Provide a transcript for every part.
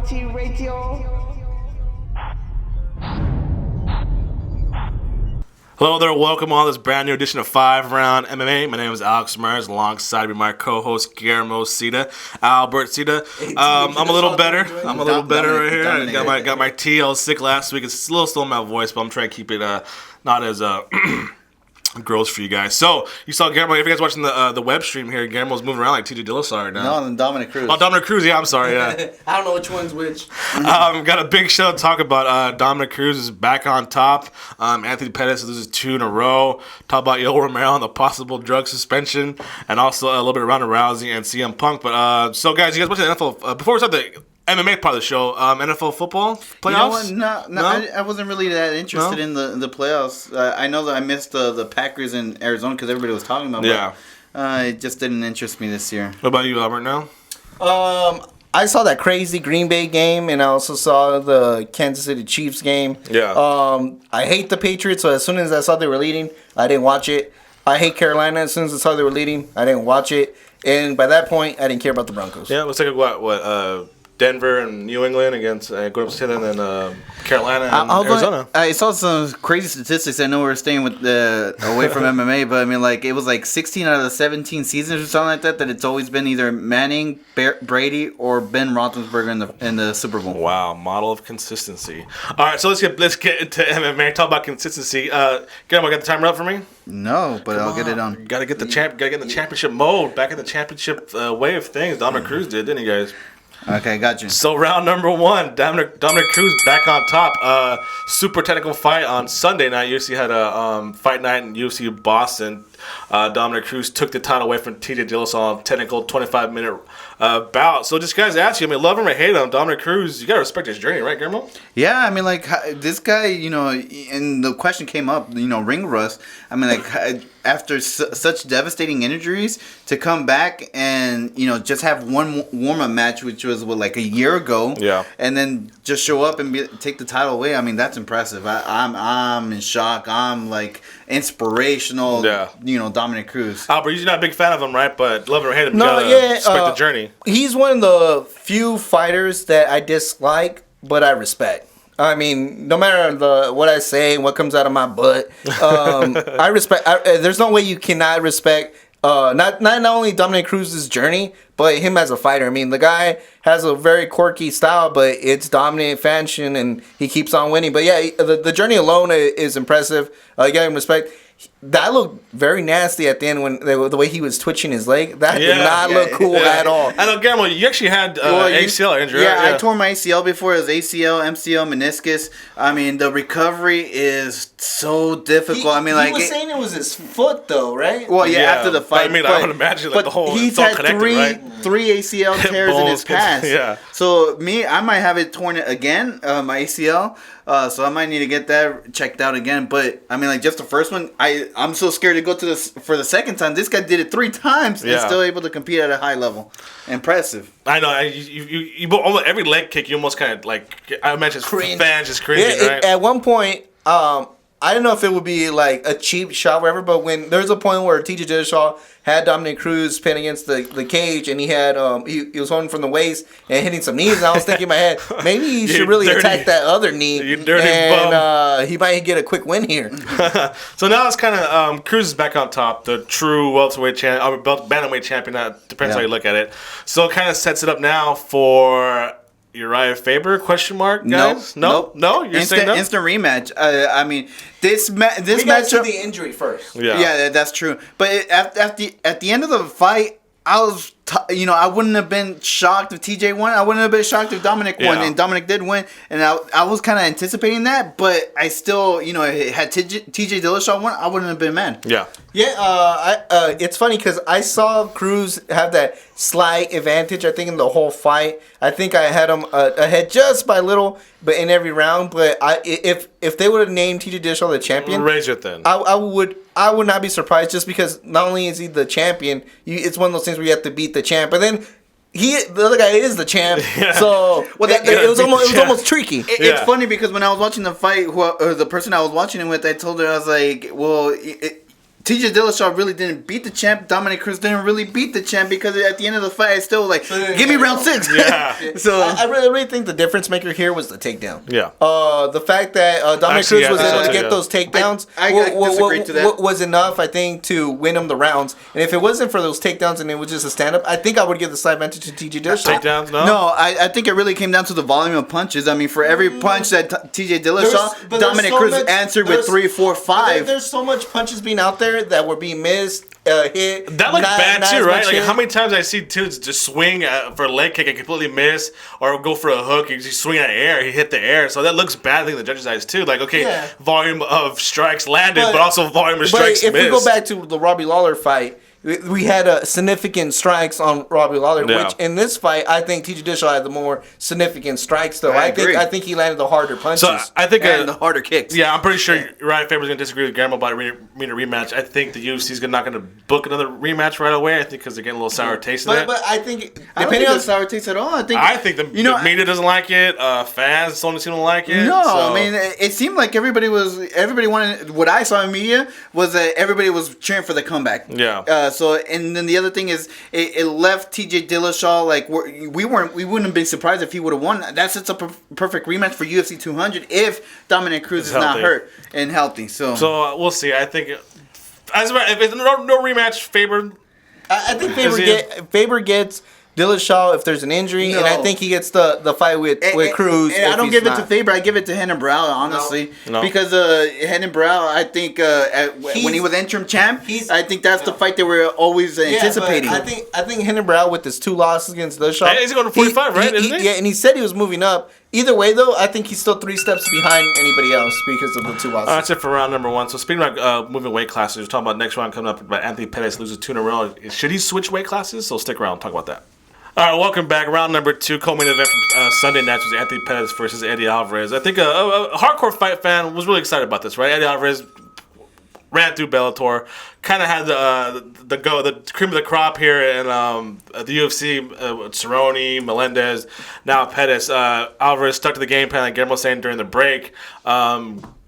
Mighty Radio. Hello there, welcome on this brand new edition of 5RoundMMA. My name is Alex Myers, alongside me my co-host Guillermo Cita, Albert Cita. I'm a little better. I'm a little better right here. I got my tea. I was sick last week. It's a little still in my voice, but I'm trying to keep it not as gross for you guys. So you saw Guillermo. If you guys watching the web stream here, Guillermo's moving around like TJ Dillashaw right now. No, Dominick Cruz. Oh, Dominick Cruz. Yeah, I'm sorry. Yeah. I don't know which one's which. Got a big show to talk about. Dominick Cruz is back on top. Anthony Pettis loses 2 in a row. Talk about Yoel Romero and the possible drug suspension, and also a little bit around Rousey and CM Punk. But so guys, you guys watch the NFL before we start the MMA part of the show, NFL football playoffs? You know what? No? I wasn't really that interested in the playoffs. I know that I missed the Packers in Arizona because everybody was talking about it. Yeah. It just didn't interest me this year. What about you, Albert, now? I saw that crazy Green Bay game, and I also saw the Kansas City Chiefs game. Yeah. I hate the Patriots, so as soon as I saw they were leading, I didn't watch it. I hate Carolina. As soon as I saw they were leading, I didn't watch it. And by that point, I didn't care about the Broncos. Yeah, let's take what Denver and New England against going up to and then Carolina and Arizona. I saw some crazy statistics. I know we're staying with away from MMA, but I mean, like it was like 16 out of the 17 seasons or something like that it's always been either Manning, Brady, or Ben Roethlisberger in the Super Bowl. Wow, model of consistency. All right, so let's get into MMA. Talk about consistency. Guillermo, got the timer up for me? No, but I'll get it on. Got to get in the championship mode. Back in the championship way of things. Dominick Cruz did, didn't he, guys? Okay, got you. So round number 1, Dominick Cruz back on top. Super technical fight on Sunday night. UFC had a fight night in UFC Boston. Dominick Cruz took the title away from TJ Dillashaw on a technical 25-minute bout. So just guys ask you, I mean, love him or hate him, Dominick Cruz, you got to respect his journey, right, Guillermo? Yeah, I mean, like, this guy, you know, and the question came up, you know, ring rust. I mean, like, after such devastating injuries, to come back and, you know, just have one warm-up match, which was, like, a year ago. Yeah. And then just show up and take the title away. I mean, that's impressive. I'm in shock. I'm, like, inspirational, you know, Dominick Cruz. Albert, you're not a big fan of him, right? But love him or hate him, you gotta respect the journey. He's one of the few fighters that I dislike, but I respect. I mean, no matter what I say, what comes out of my butt, I respect. There's no way you cannot respect not only Dominick Cruz's journey, but him as a fighter. I mean, the guy has a very quirky style, but it's dominant fashion, and he keeps on winning. But yeah, the journey alone is impressive. You got him respect. That looked very nasty at the end when the way he was twitching his leg. That did not look cool at all. I know, Guillermo, you actually had ACL injury. Yeah, I tore my ACL before. It was ACL, MCL, meniscus. I mean, the recovery is so difficult. He was saying it was his foot, though, right? Well, yeah, after the fight. I mean, I would imagine like the whole. He's had three ACL tears in his past. Yeah. So I might have it torn again, my ACL. So I might need to get that checked out again. But I mean, like just the first one, I'm so scared to go to this for the second time. This guy did it 3 times and still able to compete at a high level. Impressive. I know. You almost every leg kick, you almost kind of like I imagine fans just cringing. Right? At one point, I don't know if it would be like a cheap shot, or whatever. But when there's a point where TJ Dillashaw had Dominick Cruz pinned against the cage, and he had he was holding from the waist and hitting some knees, and I was thinking in my head, maybe he should really attack that other knee, and he might get a quick win here. So now it's kind of Cruz is back on top, the true welterweight champion, bantamweight champion. That depends how you look at it. So it kind of sets it up now for Uriah Faber? Question mark, guys? Nope. No. You're saying no? Instant rematch. I mean, this match. We got to the injury first. Yeah, that's true. But at the end of the fight, I was, I wouldn't have been shocked if TJ won. I wouldn't have been shocked if Dominick won, and Dominick did win. And I was kind of anticipating that, but I still, had TJ Dillashaw won, I wouldn't have been mad. Yeah. Yeah, it's funny because I saw Cruz have that slight advantage, I think, in the whole fight. I think I had him ahead just by little, but in every round. But if they would have named TJ Dillashaw the champion, raise it then. I would not be surprised, just because not only is he the champion, it's one of those things where you have to beat the champ, but then the other guy is the champ, so it was almost tricky. It's funny because when I was watching the fight, the person I was watching it with, I told her, I was like, well, TJ Dillashaw really didn't beat the champ. Dominick Cruz didn't really beat the champ because at the end of the fight, it's still like, give me round 6. Yeah. So I really think the difference maker here was the takedown. Yeah. The fact that Dominick Cruz was able to get those takedowns I disagree to that. was enough, I think, to win him the rounds. And if it wasn't for those takedowns and it was just a stand-up, I think I would give the side advantage to TJ Dillashaw. Takedowns, no? No, I think it really came down to the volume of punches. I mean, for every punch that TJ Dillashaw, Dominick Cruz answered with 3, 4, 5. There's so much punches being out there that were being missed, hit. That looks bad too, right? Like hit. how many times I see dudes just swing for a leg kick and completely miss, or go for a hook, and just swing at air, he hit the air. So that looks bad, I think, in the judges' eyes too. Like, okay, volume of strikes landed, but also volume of strikes missed. If we go back to the Robbie Lawler fight, we had significant strikes on Robbie Lawler, which in this fight, I think TJ Dillashaw had the more significant strikes, though. I think he landed the harder punches. So I think and the harder kicks. Yeah, I'm pretty sure Ryan Faber's going to disagree with Guillermo about a rematch. I think the UFC's not going to book another rematch right away. I think because they're getting a little sour taste in it. But I think I don't think it's sour taste at all. I think the media doesn't like it. Fans don't seem to like it. No, I mean it seemed like everybody wanted. What I saw in media was that everybody was cheering for the comeback. Yeah. So and then the other thing is it left TJ Dillashaw like we wouldn't have been surprised if he would have won. That's just a perfect rematch for UFC 200 if Dominick Cruz is not hurt and healthy. So we'll see. I think if there's no rematch, Faber. I think Faber gets Dillashaw if there's an injury, and I think he gets the fight with Cruz. And I don't give it to Faber. I give it to Renan Barão, honestly, because Renan Barão, I think when he was interim champ, I think that's the fight they were always anticipating. I think Renan Barão with his 2 losses against Dillashaw, he's going to 45, right? Isn't he? Yeah, and he said he was moving up. Either way, though, I think he's still 3 steps behind anybody else because of the 2 losses. That's it for round number 1. So speaking about moving weight classes, we're talking about next round coming up. About Anthony Pettis loses 2 in a row. Should he switch weight classes? So stick around. Talk about that. All right, welcome back. Round number 2, co-main event from Sunday night was Anthony Pettis versus Eddie Alvarez. I think a hardcore fight fan was really excited about this, right? Eddie Alvarez ran through Bellator, kind of had the cream of the crop here in the UFC. Cerrone, Melendez, now Pettis. Alvarez stuck to the game plan, like Guillermo was saying during the break.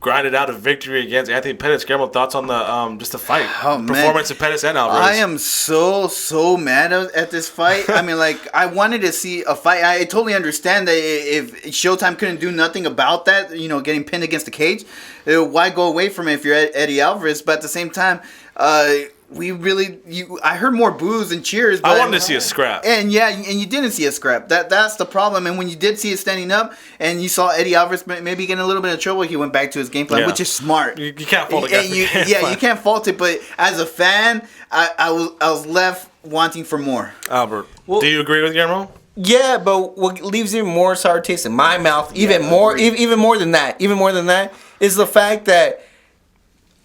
Grinded out a victory against Anthony Pettis. Guillermo, thoughts on the just the fight performance of Pettis and Alvarez? I am so mad at this fight. I mean, like, I wanted to see a fight. I totally understand that if Showtime couldn't do nothing about that, getting pinned against the cage, why go away from it if you're Eddie Alvarez? But at the same time, I heard more boos and cheers. But I wanted to see a scrap. And you didn't see a scrap. That's the problem. And when you did see it standing up, and you saw Eddie Alvarez maybe getting a little bit of trouble, he went back to his game plan, which is smart. You can't fault it. You can't fault it. But as a fan, I was left wanting for more. Albert, do you agree with Guillermo? Yeah, but what leaves even more sour taste in my mouth, even more than that, is the fact that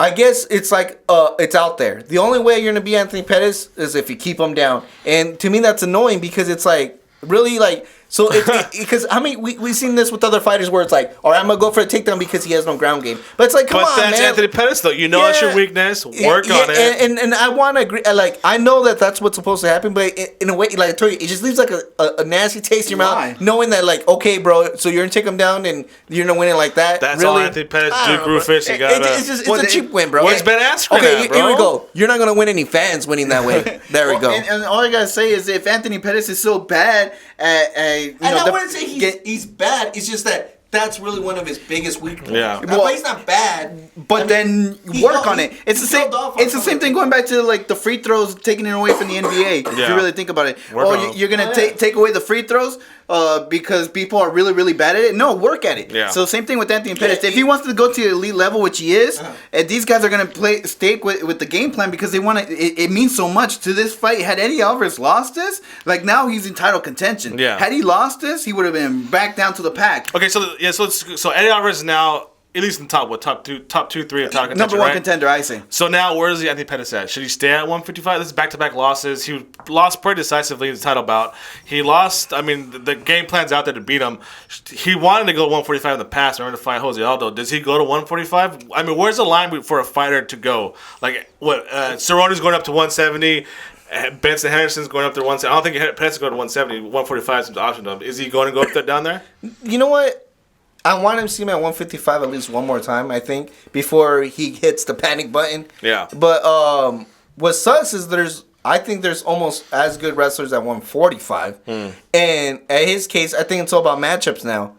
I guess it's like it's out there. The only way you're gonna beat Anthony Pettis is if you keep him down, and to me that's annoying because it's like really like so because we've seen this with other fighters where it's like, all right, I'm gonna go for a takedown because he has no ground game, but it's like come on, man. But that's Anthony Pettis though. That's your weakness. Work on it. And I want to agree. Like I know that's what's supposed to happen, but in a way, like I told you, it just leaves like a nasty taste in your mouth, knowing that like okay, bro, so you're gonna take him down and you're gonna win it like that. That's really? all Anthony Pettis. Duke Rufus. You got it's a cheap win, bro. Where's Ben Askren? Okay, bro? Here we go. You're not gonna win any fans winning that way. There we go. And all I gotta say is if Anthony Pettis is so bad at and I wouldn't say he's bad. It's just that that's really one of his biggest weak points. Yeah. But he's not bad. But then work on it. It's the same. It's the same thing going back to like the free throws, taking it away from the NBA. If you really think about it, you're gonna take away the free throws because people are really really bad at it. No, work at it. Yeah. So same thing with Anthony Pettis. If he wants to go to the elite level, which he is, and these guys are gonna stake with the game plan because they want to. It means so much to this fight. Had Eddie Alvarez lost this, like now he's in title contention. Yeah. Had he lost this, he would have been back down to the pack. Okay, so Eddie Alvarez is now at least in top 2, 3 of title contention. Number 1 contender, I say. So now where is Anthony Pettis at? Should he stay at 155? This is back-to-back losses. He lost pretty decisively in the title bout. He lost. I mean, the game plan's out there to beat him. He wanted to go to 145 in the past. Remember to fight Jose Aldo. Does he go to 145? I mean, where's the line for a fighter to go? Like what? Cerrone's going up to 170. Benson Henderson's going up there 170. I don't think Pettis is going to 170. 145 seems option to him. Is he going to go up there down there? You know what? I want him to see him at 155 at least one more time, I think, before he hits the panic button. Yeah. But what sucks is I think there's almost as good wrestlers at 145. And at his case, I think it's all about matchups now.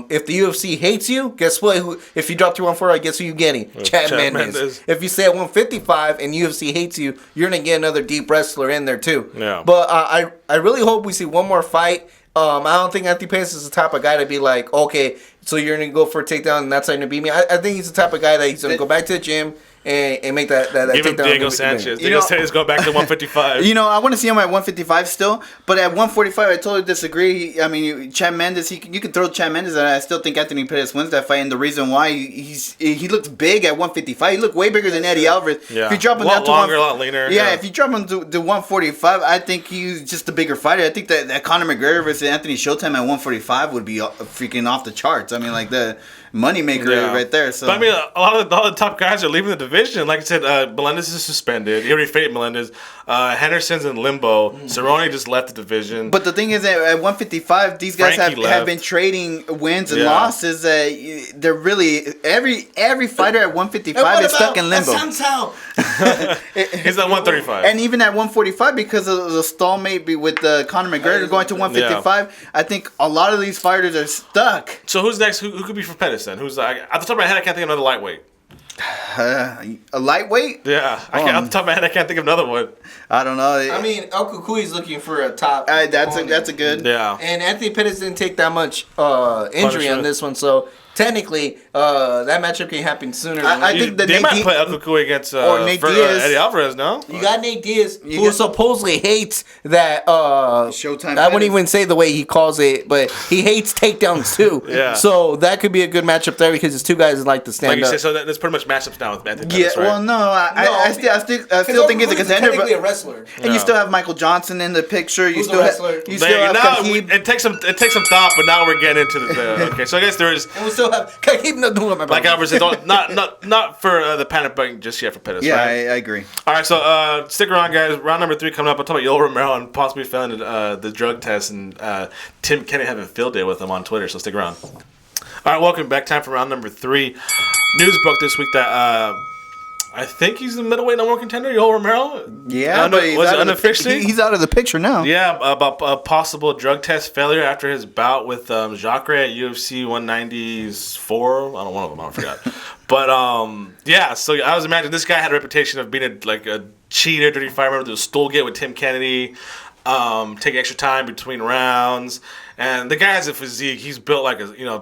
If the UFC hates you, guess what? If you drop to 145, guess who you're getting? Chad Mendes. If you stay at 155 and UFC hates you, you're going to get another deep wrestler in there too. Yeah. But I really hope we see one more fight. I don't think Anthony Pettis is the type of guy to be like, okay, so you're going to go for a takedown and that's how you're going to beat me. I think he's the type of guy that he's going to go back to the gym and make that even takedown. Diego Sanchez. Diego Sanchez go back to 155. I want to see him at 155 still, but at 145, I totally disagree. I mean, Chad Mendes, you can throw Chad Mendes, and I still think Anthony Pettis wins that fight. And the reason why he looks big at 155, he looked way bigger than Eddie Alvarez. Yeah. If you drop him a lot down to longer, a lot leaner. Yeah, if you drop him to 145, I think he's just a bigger fighter. I think that Conor McGregor versus Anthony Showtime at 145 would be freaking off the charts. I mean, like the moneymaker right there. So, but I mean, all the top guys are leaving the division. Like I said, Melendez is suspended. He already faded Melendez. Henderson's in limbo. Cerrone just left the division. But the thing is that at 155, these guys have been trading wins and losses. They're really every fighter at 155 is stuck in limbo. He's at 135. And even at 145, because of the stalemate with Conor McGregor going to 155, I think a lot of these fighters are stuck. So who's next? Who could be for Pettis then? Who's at the top of my head? I can't think of another lightweight. A lightweight? Yeah, off the top of my head, I can't think of another one. I don't know. I mean, El Cucuy's looking for a top. That's a good. Yeah. And Anthony Pettis didn't take that much injury on this one, so technically that matchup can happen sooner. I think they might put El Cucuy against Nate Diaz. Eddie Alvarez. No, you got Nate Diaz, who supposedly hates that. Showtime. I wouldn't even say the way he calls it, but he hates takedowns too. Yeah. So that could be a good matchup there because it's two guys that like to stand like you up. said, so there's pretty much matchups now with Anthony Pettis, right? Well, no, I still think he's a contender. Technically a wrestler. And you still have Michael Johnson in the picture. You still have Khabib. It takes some thought, but now we're getting into the okay. So I guess there is. And we still have Khabib like Alvarez said, not for the panic button just yet for Pettis. Yeah, right? I agree. All right, so stick around, guys. Round number 3 coming up. I'll talk about Yoel Romero and possibly failing the drug test, and Tim Kennedy having a field day with him on Twitter. So stick around. All right, welcome back. Time for round number 3. News broke this week that I think he's the middleweight number 1 contender, Yoel Romero. Yeah, but he's out of the picture now. Yeah, about a possible drug test failure after his bout with Jacare at UFC 194. I don't know, one of them, I forgot. But yeah, so I was imagining this guy had a reputation of being a cheater, dirty fighter. Remember the stool get with Tim Kennedy, taking extra time between rounds, and the guy has a physique. He's built like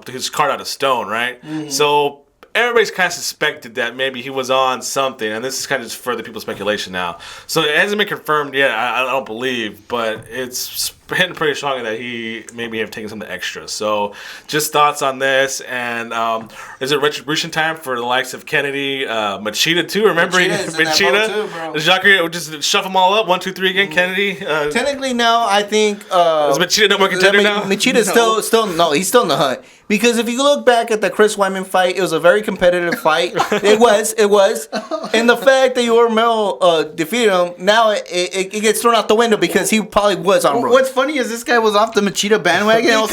his card out of stone, right? Mm-hmm. So everybody's kind of suspected that maybe he was on something, and this is kind of just further people's speculation now. So it hasn't been confirmed yet, I don't believe, but it's hitting pretty strongly that he maybe have taken something extra. So just thoughts on this, and is it retribution time for the likes of Kennedy, Machida too? Remember Machida? Jacare would just shove them all up, 1, 2, 3 again. Kennedy. Technically, now I think is Machida no more contender now? Machida's still no, he's still in the hunt. Because if you look back at the Chris Weidman fight, it was a very competitive fight. It was. And the fact that Yoel Romero defeated him, now it gets thrown out the window because he probably was on road. What's funny is this guy was off the Machida bandwagon, and all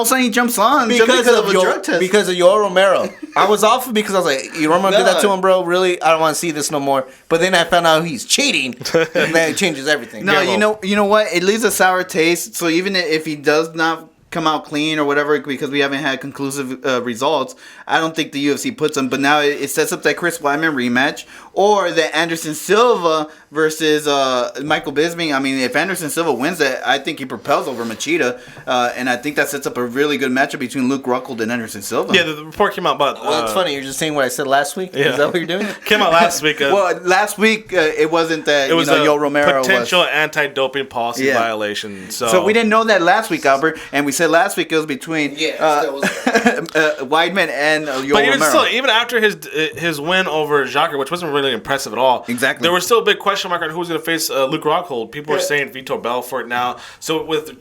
of a sudden he jumps on because of a drug test. Because of Yoel Romero. I was off because I was like, Yoel Romero did that to him, bro. Really? I don't want to see this no more. But then I found out he's cheating, and then it changes everything. No, you know what? It leaves a sour taste. So even if he does not come out clean or whatever, because we haven't had conclusive results, I don't think the UFC puts him. But now it sets up that Chris Weidman rematch or the Anderson Silva versus Michael Bisping. I mean, if Anderson Silva wins that, I think he propels over Machida, and I think that sets up a really good matchup between Luke Rockhold and Anderson Silva. Yeah, the report came out about. Well, it's funny. You're just saying what I said last week. Yeah. Is that what you're doing? Came out last week. Well, last week it wasn't that. It was Yoel Romero potential anti-doping policy violation. So we didn't know that last week, Albert, and we said last week it was between Weidman and Yoel Romero. But even after his win over Jacare, which wasn't really impressive at all. Exactly. There was still a big question mark on who was going to face Luke Rockhold. People are saying Vitor Belfort now. So with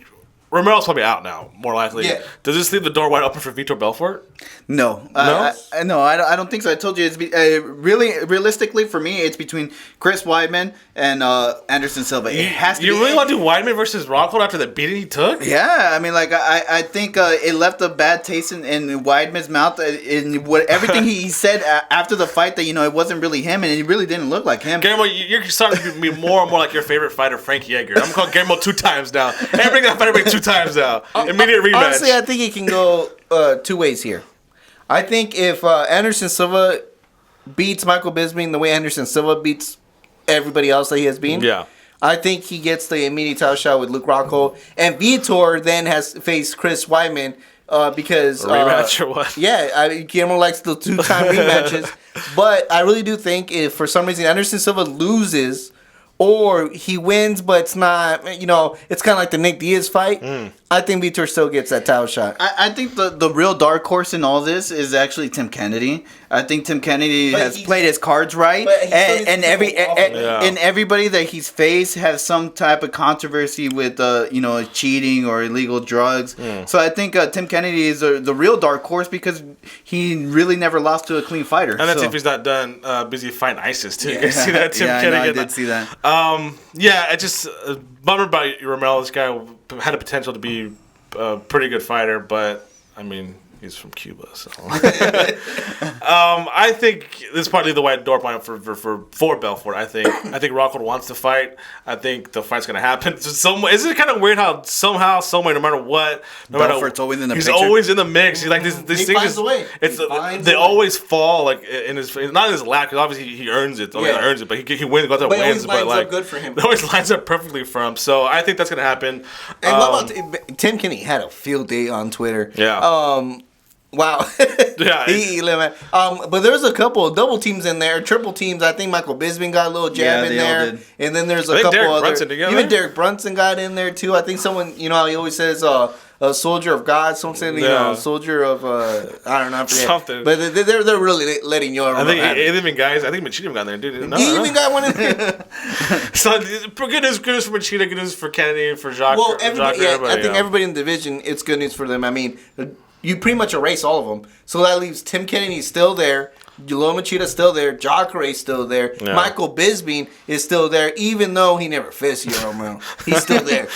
Romero's probably out now, more likely. Yeah. Does this leave the door wide open for Vitor Belfort? No, No? I don't think so. I told you it's really realistically for me, it's between Chris Weidman and Anderson Silva. It has to. You really want to do Weidman versus Rockhold after the beating he took? Yeah, I mean, like I think it left a bad taste in Weidman's mouth in what everything he said after the fight that it wasn't really him and it really didn't look like him. Guillermo, you're starting to be more and more like your favorite fighter, Frankie Edgar. I'm calling Guillermo 2 times now. Everybody got fight everybody 2 times now. Immediate rematch. Honestly, I think it can go 2 ways here. I think if Anderson Silva beats Michael Bisping the way Anderson Silva beats everybody else that he has beaten, I think he gets the immediate title shot with Luke Rockhold. And Vitor then has faced Chris Weidman because... rematch or what? Yeah, Guillermo likes the 2-time rematches. But I really do think if for some reason Anderson Silva loses... or he wins, but it's not, it's kind of like the Nick Diaz fight. I think Vitor still gets that title shot. I think the real dark horse in all this is actually Tim Kennedy. I think Tim Kennedy has played his cards right, and everybody that he's faced has some type of controversy with cheating or illegal drugs. So I think Tim Kennedy is the real dark horse because he really never lost to a clean fighter. And that's if he's not done busy fighting ISIS too. Yeah. You see that Tim Kennedy? I did see that. It's just a bummer about Romero. This guy had the potential to be a pretty good fighter, but I mean, he's from Cuba, so. I think this is partly the white door plan for Belfort. I think Rockhold wants to fight. I think the fight's gonna happen. Isn't it kind of weird how somehow, someway, no matter what, Belfort's always in the he's picture. Always in the mix. He's like this thing is. They always fall like in his not in his lap because obviously he earns it. Earns it, but he wins. Goes out but wins. But like good for him. It always lines up perfectly for him. So I think that's gonna happen. And what about Tim Kennedy had a field day on Twitter. Yeah. Wow. But there's a couple of double teams in there, triple teams. I think Michael Bisping got a little jab in there. And then there's a couple other. Even Derek Brunson got in there too. I think someone, he always says a soldier of God. Someone said, soldier of, I don't know. I forget. Something. But they're really letting Yoel Romero. I think Machida got in there, dude. He even got one in there. So good news for Machida, good news for Kennedy, for Jacques. Well, I think everybody in the division, it's good news for them. I mean, you pretty much erase all of them. So that leaves Tim Kennedy still there. Yoel Machida still there. Jacare's still there. Yeah. Michael Bisping is still there, even though he never faced Yoel Romero. He's still there.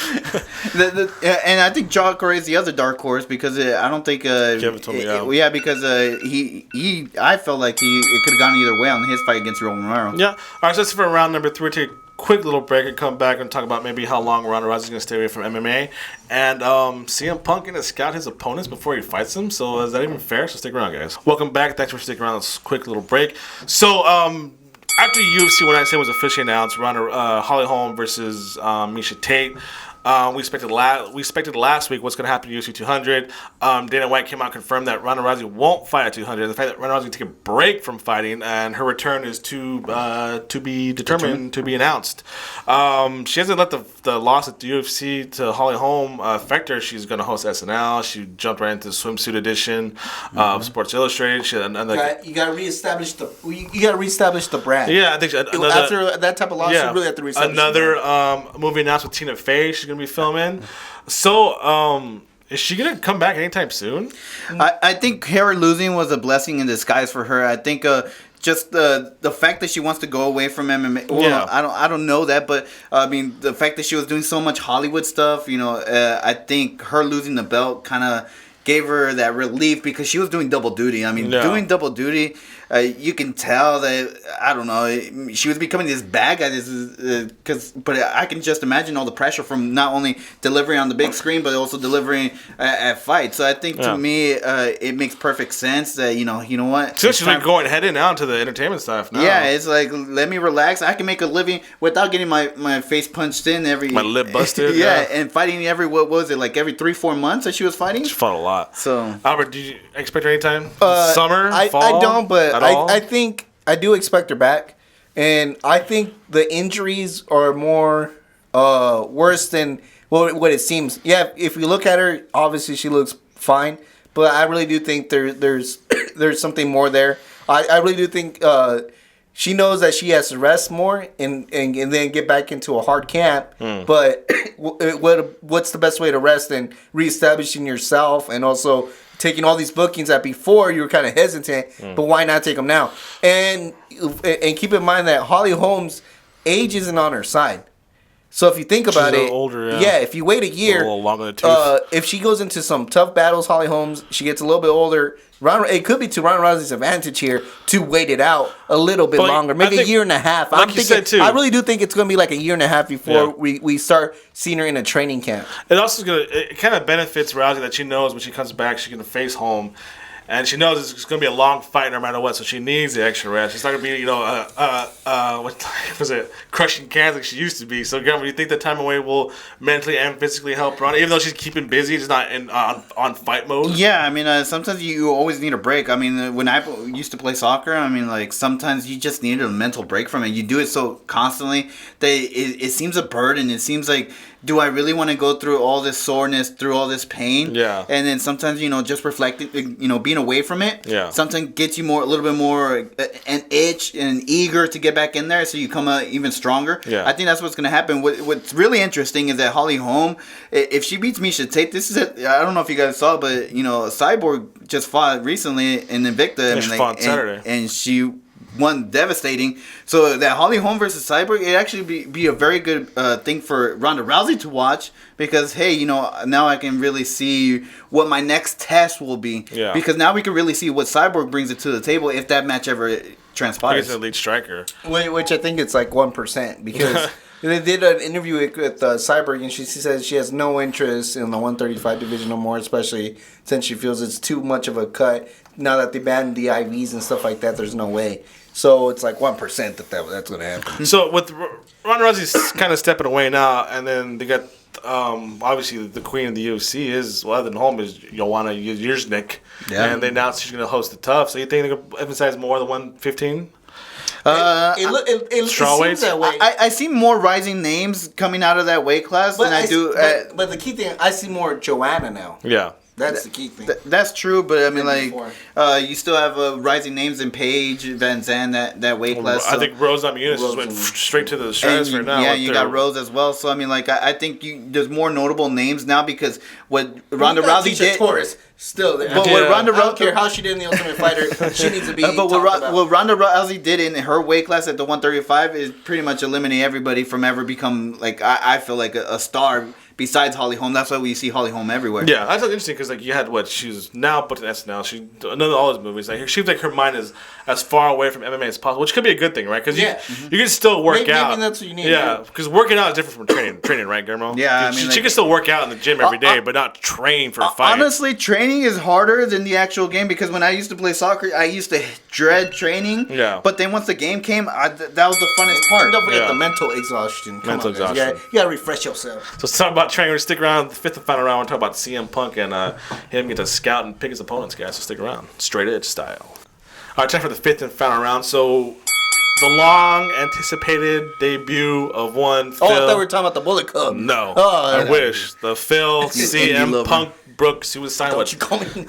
And I think Jacare is the other dark horse because I don't think. Give it to me, because I felt like it could have gone either way on his fight against Yoel Romero. Yeah. All right, so that's for round number 3. We'll take a quick little break and come back and talk about maybe how long Ronda Rousey's going to stay away from MMA. And CM Punk going to scout his opponents before he fights them. So is that even fair? So stick around, guys. Welcome back. Thanks for sticking around this quick little break. So after UFC, when I say was officially announced, Holly Holm versus Miesha Tate. We expected last week what's going to happen to UFC 200. Dana White came out and confirmed that Ronda Rousey won't fight at 200. The fact that Ronda Rousey will take a break from fighting and her return is to be determined, to be announced. She hasn't let the loss at the UFC to Holly Holm affect her. She's going to host SNL. She jumped right into the swimsuit edition of Sports Illustrated. You got to reestablish the brand. Yeah, I think after that type of loss, you really have to reestablish another movie announced with Tina Fey. She's gonna be filming. So, is she gonna come back anytime soon? I think her losing was a blessing in disguise for her. I think just the fact that she wants to go away from MMA. Well, I don't know that, but I mean the fact that she was doing so much Hollywood stuff. I think her losing the belt kind of gave her that relief because she was doing double duty. I mean, doing double duty, you can tell that, I don't know, she was becoming this bad guy. But I can just imagine all the pressure from not only delivering on the big screen, but also delivering at fights. So I think to me, it makes perfect sense that, you know what? So she's like going head in now to the entertainment stuff now. Yeah, it's like, let me relax. I can make a living without getting my face punched in my lip busted. And fighting every 3-4 months that she was fighting? She fought a lot. So, Albert, do you expect her anytime? Summer? Fall? I don't, but I think I do expect her back. And I think the injuries are more worse than what it seems. Yeah, if you look at her, obviously she looks fine. But I really do think there's something more there. I really do think she knows that she has to rest more and then get back into a hard camp. But what's the best way to rest and reestablishing yourself and also taking all these bookings that before you were kind of hesitant, but why not take them now? And keep in mind that Holly Holmes' age isn't on her side. So if you think about it, older, if you wait a year, a little longer in the tooth. if she goes into some tough battles, Holly Holmes, she gets a little bit older. It could be to Ronda Rousey's advantage here to wait it out a little bit longer, maybe a year and a half. Like you said too, I really do think it's going to be like a year and a half before we start seeing her in a training camp. It also it kind of benefits Rousey that she knows when she comes back she's going to face Holm. And she knows it's going to be a long fight no matter what, so she needs the extra rest. She's not going to be, what was it, crushing cans like she used to be. So, again, do you think the time away will mentally and physically help Ronda, even though she's keeping busy, just not on fight mode? Yeah, I mean, sometimes you always need a break. I mean, when I used to play soccer, I mean, like, sometimes you just need a mental break from it. You do it so constantly that it seems a burden. It seems like, do I really want to go through all this soreness, through all this pain? Yeah. And then sometimes, just reflecting, being away from it, yeah, sometimes gets you a little bit more an itch and eager to get back in there, so you come out even stronger. Yeah. I think that's what's going to happen. What's really interesting is that Holly Holm, if she beats Miesha Tate, this is I don't know if you guys saw, but, Cyborg just fought recently in Invicta. She fought Saturday. And she won devastating. So that Holly Holm versus Cyborg, it actually be a very good thing for Ronda Rousey to watch, because hey, now I can really see what my next test will be. Yeah. Because now we can really see what Cyborg brings it to the table if that match ever transpires. He's a lead striker. Which I think it's like 1%, because they did an interview with Cyborg, and she says she has no interest in the 135 division no more, especially since she feels it's too much of a cut. Now that they banned the IVs and stuff like that, there's no way. So it's like 1% that's going to happen. So with Ronda Rousey's kind of stepping away now, and then they got obviously the queen of the UFC is, other than Holm, is Joanna Jędrzejczyk, and they announced she's going to host the Tough. So you think they're going to emphasize more the 115? It seems that way. I see more rising names coming out of that weight class than I do. But the key thing, I see more Joanna now. Yeah. That's the key thing. That's true, but I mean, you still have rising names in Paige, Van Zandt, that weight class. I think Rose Namajunas just went straight to the stratosphere now. Yeah, you got Rose as well. So I mean, I think there's more notable names now, because what Ronda Rousey did. Torres still there. But what Ronda I don't care how she did in the Ultimate Fighter, she needs to be. But what Ronda Rousey did in her weight class at the 135 is pretty much eliminate everybody from ever become I feel like a star. Besides Holly Holm, that's why we see Holly Holm everywhere. Yeah, that's interesting, because you had she's now booked in SNL. She another all those movies. It seems like her mind is as far away from MMA as possible, which could be a good thing, right? Because you can still work out. Maybe that's what you need. Yeah, because working out is different from training, right, Guillermo? Yeah, I mean, she can still work out in the gym every day, but not train for a fight. Honestly, training is harder than the actual game, because when I used to play soccer, I used to dread training. Yeah. But then once the game came, that was the funnest part. Don't forget the mental exhaustion. Mental exhaustion. You gotta refresh yourself. So let's talk about training. We're going to stick around the fifth and final round. We're talk about CM Punk and him get to scout and pick his opponents, guys. So stick around. Straight edge style. All right, time for the fifth and final round. So the long-anticipated debut of one Phil. I thought we were talking about the Bullet Club. No. Oh, I wish. The Phil CM Punk Brooks, he was signed Don't you call me?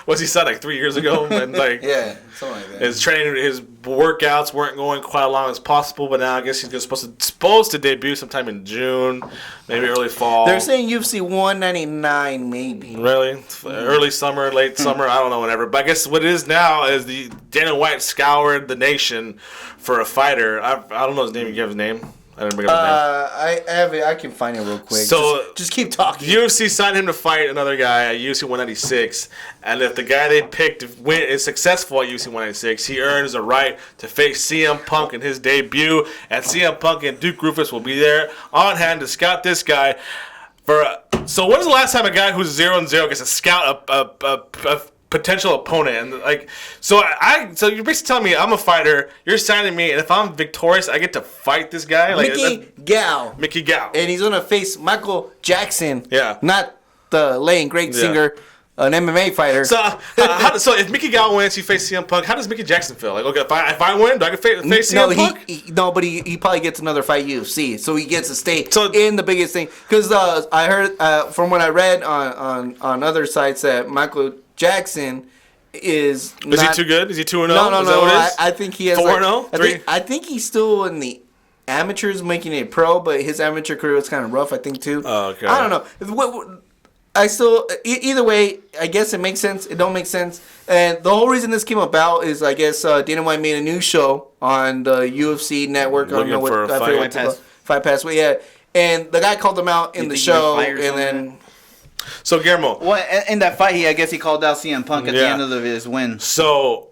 was he signed 3 years ago? And yeah, something like that. His training, his workouts weren't going quite as long as possible, but now I guess he's supposed to debut sometime in June, maybe early fall. They're saying UFC 199, maybe. Really? Early summer, late summer, I don't know, whenever. But I guess what it is now is the Dana White scoured the nation for a fighter. I don't know his name. You give his name? I didn't bring up his name. I have it. I can find it real quick. So just keep talking. UFC signed him to fight another guy at UFC 196, and if the guy they picked is successful at UFC 196, he earns a right to face CM Punk in his debut. And CM Punk and Duke Roufus will be there on hand to scout this guy. So when's the last time a guy who's 0-0 gets to scout a potential opponent? And so you're basically telling me I'm a fighter, you're signing me, and if I'm victorious, I get to fight this guy? Mickey Gall. And he's gonna face Michael Jackson. Yeah. Not the late great singer, an MMA fighter. So so if Mickey Gall wins, he faces CM Punk. How does Mickey Jackson feel? If I win, do I get face CM Punk? But he probably gets another fight UFC, so he gets to stay in the biggest thing. Because I heard from what I read on other sites that Michael Jackson is he too good? Is he 2-0? No. I think he has 4-0. I think he's still in the amateurs, making it pro, but his amateur career was kind of rough. I think too. Oh, okay. I don't know. I still either way. I guess it makes sense. It don't make sense. And the whole reason this came about is I guess Dana White made a new show on the UFC network. I don't know what Fight Pass. But yeah, and the guy called him out in the show, and then. So Guillermo, well, in that fight, I guess he called out CM Punk at the end of his win. So,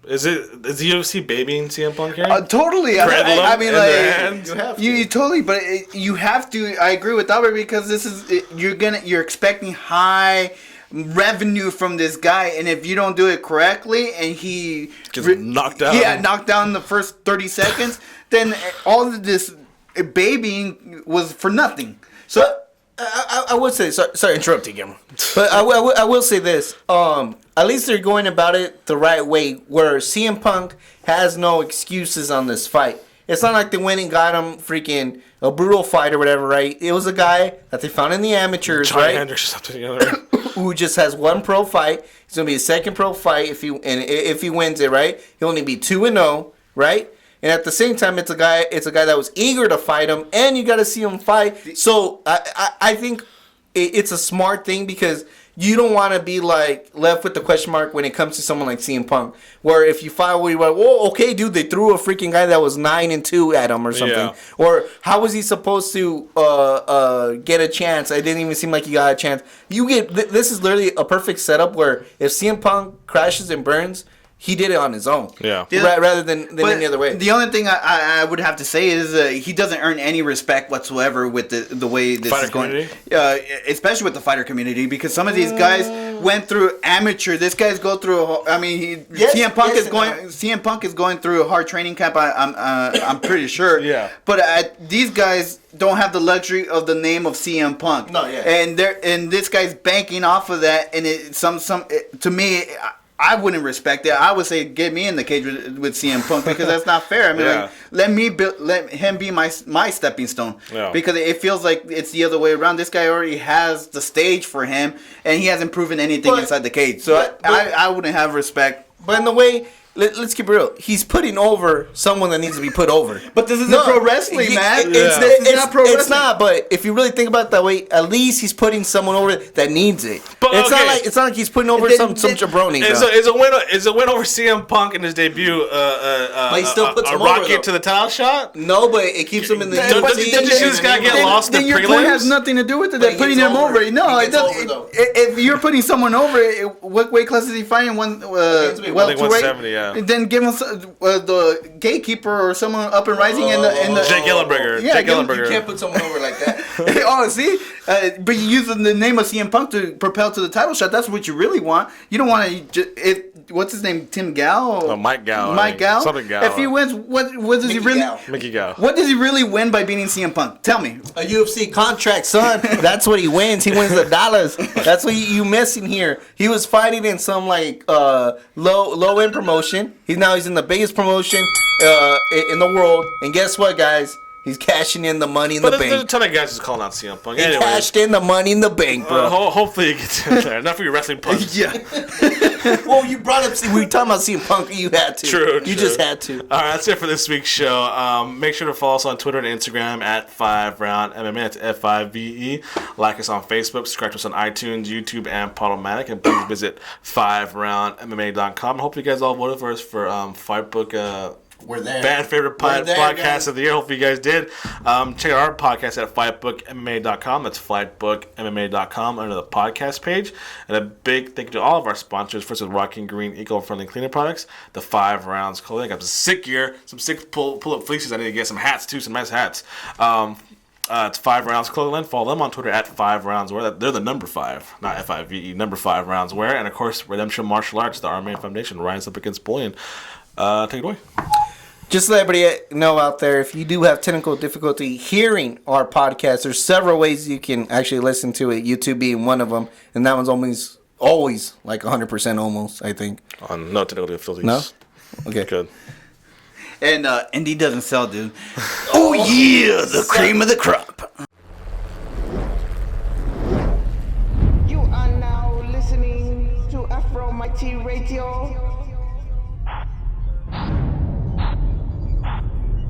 is the UFC babying CM Punk here? Totally. I mean, like you totally, but you have to. I agree with Albert because this is you're expecting high revenue from this guy, and if you don't do it correctly, and he gets knocked out, knocked down in the first 30 seconds, then all of this babying was for nothing. So. I would say sorry interrupting him, but I will say this. At least they're going about it the right way, where CM Punk has no excuses on this fight. It's not like they went and got him freaking a brutal fight or whatever, right? It was a guy that they found in the amateurs, Johnny right? Hendricks or something together. Who just has one pro fight. It's gonna be his second pro fight if he wins it, right? He'll only be 2-0, right? And at the same time, it's a guy that was eager to fight him, and you got to see him fight. So I think it's a smart thing because you don't want to be like left with the question mark when it comes to someone like CM Punk, where if you fight, where you're like, well, okay, dude, they threw a freaking guy that was 9-2 at him or something, or how was he supposed to get a chance? It didn't even seem like he got a chance. This is literally a perfect setup where if CM Punk crashes and burns. He did it on his own. Yeah. Rather than any other way. The only thing I would have to say is he doesn't earn any respect whatsoever with the way this fighter is going. Community? Especially with the fighter community, because some of these guys went through amateur. This guy's go through. CM Punk is going through a hard training camp. I'm pretty sure. Yeah. But these guys don't have the luxury of the name of CM Punk. No. Yeah. And this guy's banking off of that, and to me. I wouldn't respect it. I would say get me in the cage with CM Punk because that's not fair. I mean, let him be my stepping stone because it feels like it's the other way around. This guy already has the stage for him, and he hasn't proven anything inside the cage. So I wouldn't have respect. But in the way. Let's keep it real. He's putting over someone that needs to be put over. But this isn't pro wrestling, man. It's not pro wrestling. It's not, but if you really think about it that way, at least he's putting someone over that needs it. But it's not like he's putting over some jabroni. Is a win over CM Punk in his debut but he still puts him a rocket to the title shot? No, but it keeps him in the Don't you see this guy get lost in the prelims? Your point has nothing to do with it. They're putting him over. No, it doesn't. If you're putting someone over, what weight class is he fighting? Welterweight? 170, yeah. Then give him the gatekeeper or someone up and rising in the Jake Ellenberger. Yeah, you can't put someone over like that. See, but you use the name of CM Punk to propel to the title shot. That's what you really want. You don't want to. What's his name? Tim Gal? Mike Gal. Mike Gal. Something Gal. If he wins, what does he really? Mickey Gal. What does he really win by beating CM Punk? Tell me. A UFC contract, son. That's what he wins. He wins the dollars. That's what you missing here. He was fighting in some like low end promotion. He's in the biggest promotion in the world. And guess what, guys? He's cashing in the money in the bank. There's a ton of guys just calling out CM Punk. He cashed in the money in the bank, bro. Hopefully he gets in there. Not for your wrestling punch. Yeah. Well, you brought up. We were talking about CM Punk. You had to. True. You just had to. All right, that's it for this week's show. Make sure to follow us on Twitter and Instagram at FiveRoundMMA. That's FIVE. Like us on Facebook. Subscribe to us on iTunes, YouTube, and Podomatic. And please visit FiveRoundMMA.com. I hope you guys all voted for us for Fightbook. We're there. Fan favorite podcast of the year. Hopefully you guys did. Check out our podcast at FightbookMMA.com. That's FightbookMMA.com under the podcast page. And a big thank you to all of our sponsors. First with Rocking Green eco-friendly cleaning products. The 5 Rounds clothing. I got some sick gear. Some sick pull-up fleeces. I need to get some hats too. Some nice hats. It's 5 Rounds Clothing. Follow them on Twitter at 5RoundsWear. They're the number 5, not FIVE. Number 5 Roundswear. And of course, Redemption Martial Arts, the Army Foundation, rise up against bullying. Take it away. Just to let everybody know out there, if you do have technical difficulty hearing our podcast, there's several ways you can actually listen to it, YouTube being one of them. And that one's always like 100% almost, I think. No technical difficulties. No? Okay. Good. And Indy doesn't sell, dude. Oh, yeah, the cream of the crop. You are now listening to FRMMA. Almighty Radio.